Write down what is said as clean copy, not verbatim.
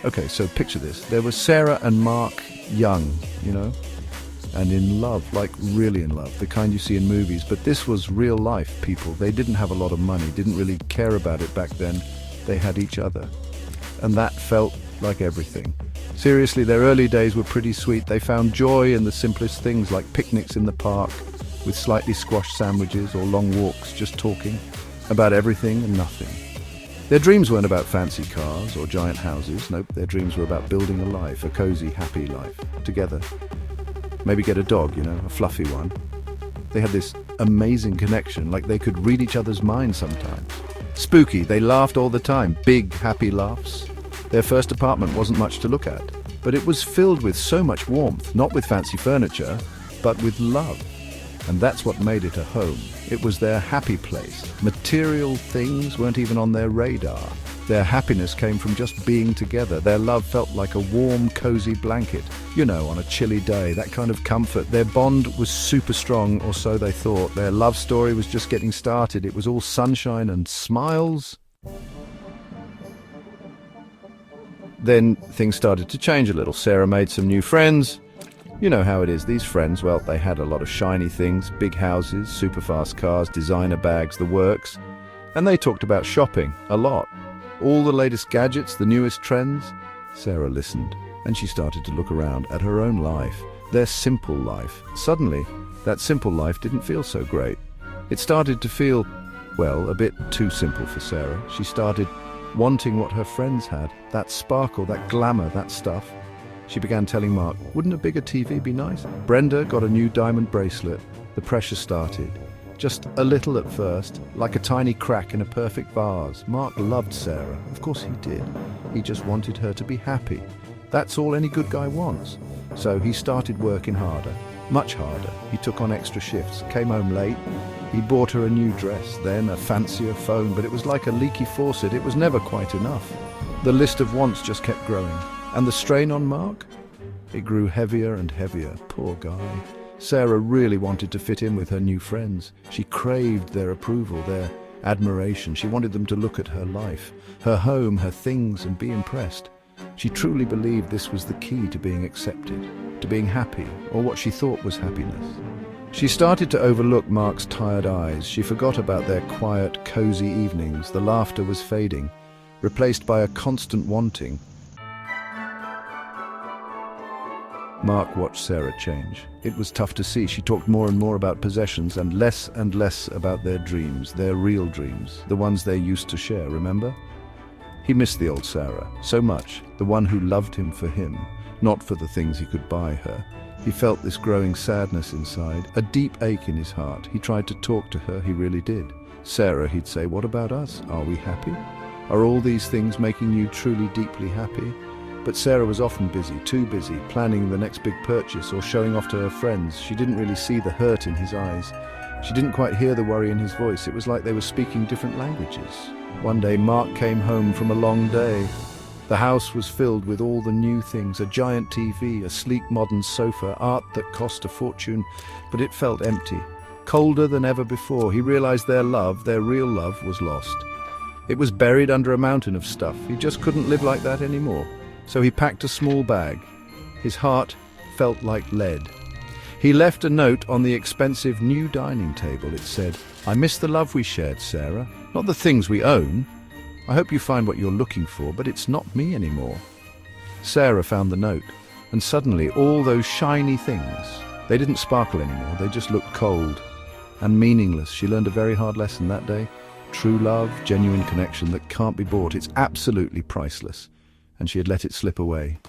Okay, so picture this. There was Sarah and Mark young, you know, and in love, like really in love, the kind you see in movies. But this was real life people. They didn't have a lot of money, didn't really care about it back then. They had each other. And that felt like everything. Seriously, their early days were pretty sweet. They found joy in the simplest things like picnics in the park with slightly squashed sandwiches or long walks just talking about everything and nothing. Their dreams weren't about fancy cars or giant houses. Nope, their dreams were about building a life, a cozy, happy life, together. Maybe get a dog, you know, a fluffy one. They had this amazing connection, like they could read each other's minds sometimes. Spooky, they laughed all the time, big, happy laughs. Their first apartment wasn't much to look at, but it was filled with so much warmth, not with fancy furniture, but with love. And that's what made it a home. It was their happy place. Material things weren't even on their radar. Their happiness came from just being together. Their love felt like a warm, cozy blanket. You know, on a chilly day, that kind of comfort. Their bond was super strong, or so they thought. Their love story was just getting started. It was all sunshine and smiles. Then things started to change a little. Sarah made some new friends. You know how it is, these friends, well, they had a lot of shiny things, big houses, super fast cars, designer bags, the works. And they talked about shopping, a lot. All the latest gadgets, the newest trends. Sarah listened, and she started to look around at her own life, their simple life. Suddenly, that simple life didn't feel so great. It started to feel, well, a bit too simple for Sarah. She started wanting what her friends had, that sparkle, that glamour, that stuff. She began telling Mark, wouldn't a bigger TV be nice? Brenda got a new diamond bracelet. The pressure started. Just a little at first, like a tiny crack in a perfect vase. Mark loved Sarah. Of course he did. He just wanted her to be happy. That's all any good guy wants. So he started working harder, much harder. He took on extra shifts, came home late. He bought her a new dress, then a fancier phone, but it was like a leaky faucet. It was never quite enough. The list of wants just kept growing. And the strain on Mark? It grew heavier and heavier. Poor guy. Sarah really wanted to fit in with her new friends. She craved their approval, their admiration. She wanted them to look at her life, her home, her things, and be impressed. She truly believed this was the key to being accepted, to being happy, or what she thought was happiness. She started to overlook Mark's tired eyes. She forgot about their quiet, cozy evenings. The laughter was fading, replaced by a constant wanting. Mark watched Sarah change. It was tough to see. She talked more and more about possessions and less about their dreams, their real dreams, the ones they used to share, remember? He missed the old Sarah so much, the one who loved him for him, not for the things he could buy her. He felt this growing sadness inside, a deep ache in his heart. He tried to talk to her, he really did. Sarah, he'd say, what about us? Are we happy? Are all these things making you truly, deeply happy? But Sarah was often busy, too busy, planning the next big purchase or showing off to her friends. She didn't really see the hurt in his eyes. She didn't quite hear the worry in his voice. It was like they were speaking different languages. One day, Mark came home from a long day. The house was filled with all the new things, a giant TV, a sleek modern sofa, art that cost a fortune, but it felt empty, colder than ever before. He realized their love, their real love, was lost. It was buried under a mountain of stuff. He just couldn't live like that anymore. So he packed a small bag. His heart felt like lead. He left a note on the expensive new dining table. It said, I miss the love we shared, Sarah, not the things we own. I hope you find what you're looking for, but it's not me anymore. Sarah found the note, and suddenly all those shiny things, they didn't sparkle anymore. They just looked cold and meaningless. She learned a very hard lesson that day. True love, genuine connection that can't be bought. It's absolutely priceless. And she had let it slip away.